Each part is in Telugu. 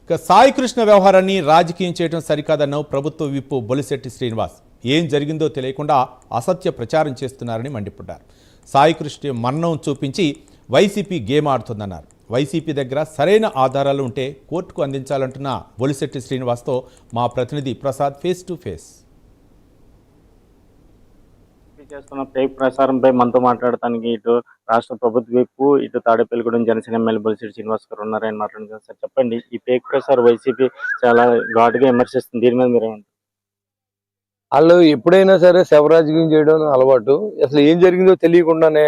ఇక సాయి కృష్ణ వ్యవహారాన్ని రాజకీయం చేయడం సరికాదన్న ప్రభుత్వ విప్పు బొలిశెట్టి శ్రీనివాస్ ఏం జరిగిందో తెలియకుండా అసత్య ప్రచారం చేస్తున్నారని మండిపడ్డారు. సాయి కృష్ణ మరణం చూపించి వైసీపీ గేమ్ ఆడుతుందన్నారు. వైసీపీ దగ్గర సరైన ఆధారాలు ఉంటే కోర్టుకు అందించాలంటున్న బొలిశెట్టి శ్రీనివాస్తో మా ప్రతినిధి ప్రసాద్ ఫేస్ టు ఫేస్. చేస్తున్న ఫేక్ ప్రసారంపై మనతో మాట్లాడటానికి ఇటు రాష్ట్ర ప్రభుత్వ వైపు ఇటు తాడేపల్లిగూడెం జనసేన ఎమ్మెల్యే బొలిశెట్టి శ్రీనివాస్ గారు ఉన్నారని మాట్లాడుతున్నారు. సార్ చెప్పండి, ఈ ఫేక్ ప్రసారం వైసీపీ చాలా ఘాటుగా విమర్శిస్తుంది, దీని మీద మీరేమంటారు? వాళ్ళు ఎప్పుడైనా సరే శవరాజకీయం చేయడం అలవాటు. అసలు ఏం జరిగిందో తెలియకుండానే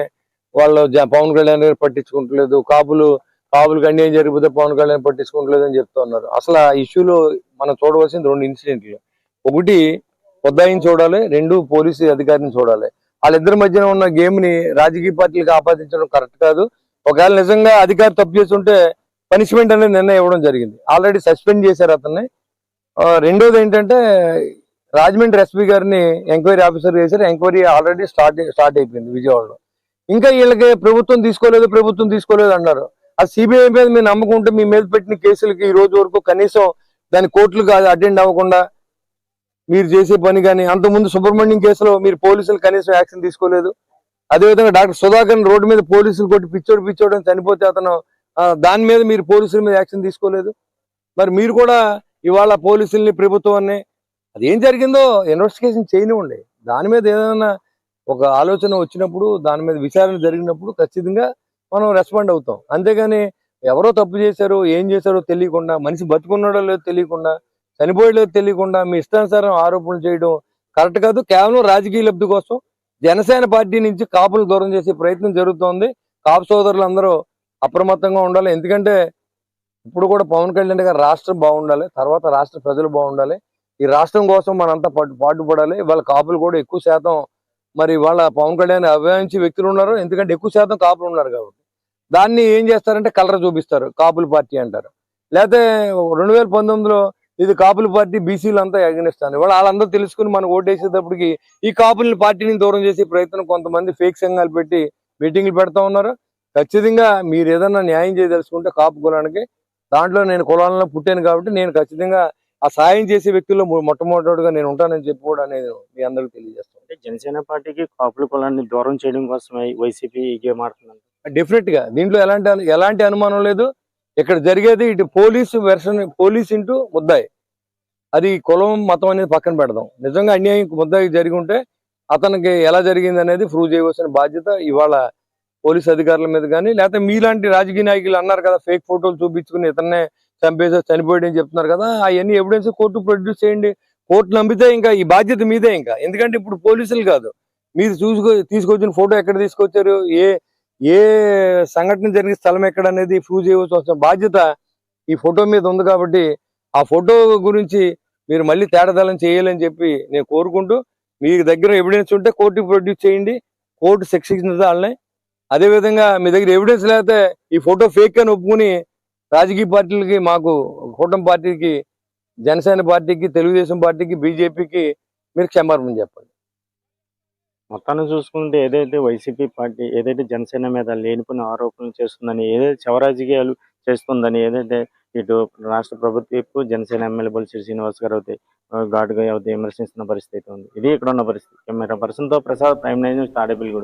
వాళ్ళు పవన్ కళ్యాణ్ గారు పట్టించుకుంటలేదు, కాపులకు అన్యాయం జరిగిపోతే పవన్ కళ్యాణ్ పట్టించుకుంటలేదు అని చెప్తా ఉన్నారు. అసలు ఆ ఇష్యూలో మనం చూడవలసింది రెండు ఇన్సిడెంట్లు. ఒకటి ముద్దాయిని చూడాలి, రెండు పోలీసు అధికారిని చూడాలి. వాళ్ళిద్దరి మధ్యన ఉన్న గేమ్ ని రాజకీయ పార్టీలకు ఆపాదించడం కరెక్ట్ కాదు. ఒకవేళ నిజంగా అధికారి తప్పు చేస్తుంటే పనిష్మెంట్ అనేది నిర్ణయం ఇవ్వడం జరిగింది, ఆల్రెడీ సస్పెండ్ చేశారు అతన్ని. రెండోది ఏంటంటే రాజమండ్రి ఎస్పీ గారిని ఎంక్వైరీ ఆఫీసర్ చేశారు, ఎంక్వైరీ ఆల్రెడీ స్టార్ట్ అయిపోయింది విజయవాడలో. ఇంకా వీళ్ళకి ప్రభుత్వం తీసుకోలేదు అన్నారు. అది సిబిఐ మీద మీరు నమ్మకం ఉంటే మీ మీద పెట్టిన కేసులకి ఈ రోజు వరకు కనీసం దాని కోర్టులకు అటెండ్ అవ్వకుండా మీరు చేసే పని కానీ, అంతకుముందు సుబ్రహ్మణ్యం కేసులో మీరు పోలీసులు కనీసం యాక్షన్ తీసుకోలేదు. అదేవిధంగా డాక్టర్ సుధాకర్ రోడ్డు మీద పోలీసులు కొట్టి పిచ్చోడు చనిపోతే అతను దాని మీద మీరు పోలీసుల మీద యాక్షన్ తీసుకోలేదు. మరి మీరు కూడా ఇవాళ పోలీసుల్ని ప్రభుత్వాన్ని అది ఏం జరిగిందో ఇన్వెస్టిగేషన్ చేయనివ్వండి. దాని మీద ఏదైనా ఒక ఆలోచన వచ్చినప్పుడు, దాని మీద విచారణ జరిగినప్పుడు ఖచ్చితంగా మనం రెస్పాండ్ అవుతాం. అంతేగాని ఎవరో తప్పు చేశారో ఏం చేశారో తెలియకుండా, మనిషి బతుకున్నాడో లేదో తెలియకుండా, చనిపోయలేదు తెలియకుండా మీ ఇష్టానుసారం ఆరోపణలు చేయడం కరెక్ట్ కాదు. కేవలం రాజకీయ లబ్ధి కోసం జనసేన పార్టీ నుంచి కాపులు దూరం చేసే ప్రయత్నం జరుగుతోంది. కాపు సోదరులు అందరూ అప్రమత్తంగా ఉండాలి. ఎందుకంటే ఇప్పుడు కూడా పవన్ కళ్యాణ్ గారు రాష్ట్రం బాగుండాలి, తర్వాత రాష్ట్ర ప్రజలు బాగుండాలి. ఈ రాష్ట్రం కోసం మనంతా పాటుపడాలి. వాళ్ళ కాపులు కూడా ఎక్కువ శాతం మరి వాళ్ళ పవన్ కళ్యాణ్ అభిమానించే వ్యక్తులు ఉన్నారు, ఎందుకంటే ఎక్కువ శాతం కాపులు ఉన్నారు కాబట్టి. దాన్ని ఏం చేస్తారంటే కలర్ చూపిస్తారు, కాపుల పార్టీ అంటారు. లేకపోతే 2019లో ఇది కాపుల పార్టీ, బీసీలు అంతా ఎగనిస్తాను. ఇవాళ వాళ్ళందరూ తెలుసుకుని మనకు ఓటేసేటప్పటికి ఈ కాపుల పార్టీని దూరం చేసే ప్రయత్నం కొంతమంది ఫేక్ సంఘాలు పెట్టి మీటింగ్లు పెడతా ఉన్నారు. ఖచ్చితంగా మీరు ఏదన్నా న్యాయం చేయదలుచుకుంటే కాపు కులానికి, దాంట్లో నేను కులాలలో పుట్టాను కాబట్టి నేను ఖచ్చితంగా ఆ సాయం చేసే వ్యక్తుల్లో మొట్టమొదటిగా నేను ఉంటానని చెప్పి కూడా నేను మీ అందరికీ తెలియజేస్తాను. అంటే జనసేన పార్టీకి కాపుల కులాన్ని దూరం చేయడం కోసమే వైసీపీ ఈ గేమ్ ఆడుతుంది. డెఫినెట్ గా దీంట్లో ఎలాంటి అనుమానం లేదు. ఇక్కడ జరిగేది ఇటు పోలీస్ ఇంటూ ముద్దాయి. అది కులం మతం అనేది పక్కన పెడదాం. నిజంగా అన్యాయం ముద్దాయి జరిగి ఉంటే అతనికి ఎలా జరిగింది అనేది ప్రూవ్ చేయవలసిన బాధ్యత ఇవాళ పోలీస్ అధికారుల మీద కానీ, లేకపోతే మీలాంటి రాజకీయ నాయకులు అన్నారు కదా ఫేక్ ఫోటోలు చూపించుకుని ఇతన్నే చంపేసి చనిపోయాడని చెప్తున్నారు కదా, అవన్నీ ఎవిడెన్స్ కోర్టు ప్రొడ్యూస్ చేయండి. కోర్టు నమ్మితే ఇంకా ఈ బాధ్యత మీదే. ఇంకా ఎందుకంటే ఇప్పుడు పోలీసులు కాదు, మీరు తీసుకొచ్చిన ఫోటో ఎక్కడ తీసుకొచ్చారు, ఏ సంఘటన జరిగే స్థలం ఎక్కడ అనేది ప్రూవ్ చేయవలసిన బాధ్యత ఈ ఫోటో మీద ఉంది. కాబట్టి ఆ ఫోటో గురించి మీరు మళ్ళీ తేడాదలం చేయాలని చెప్పి నేను కోరుకుంటూ, మీ దగ్గర ఎవిడెన్స్ ఉంటే కోర్టుకి ప్రొడ్యూస్ చేయండి, కోర్టు శిక్షించాలని. అదేవిధంగా మీ దగ్గర ఎవిడెన్స్ లేకపోతే ఈ ఫోటో ఫేక్ అని ఒప్పుకుని రాజకీయ పార్టీలకి, మాకు కూటమి పార్టీకి, జనసేన పార్టీకి, తెలుగుదేశం పార్టీకి, బీజేపీకి మీరు క్షమాపణ చెప్పండి. మొత్తాన్ని చూసుకుంటే ఏదైతే వైసీపీ పార్టీ ఏదైతే జనసేన మీద లేనిపోయిన ఆరోపణలు చేస్తుందని, ఏదైతే శవరాజకీయాలు చేస్తుందని ఏదైతే ఇటు రాష్ట్ర ప్రభుత్వ జనసేన ఎమ్మెల్యే బొలిశెట్టి శ్రీనివాస్ గారు అయితే ఘాటుగా విమర్శిస్తున్న పరిస్థితి ఉంది. ఇది ఇక్కడ ఉన్న పరిస్థితి. కెమెరా పర్సన్తో ప్రసాద్, ప్రైమ్ 9 న్యూస్, తాడేపల్లిగూడెం.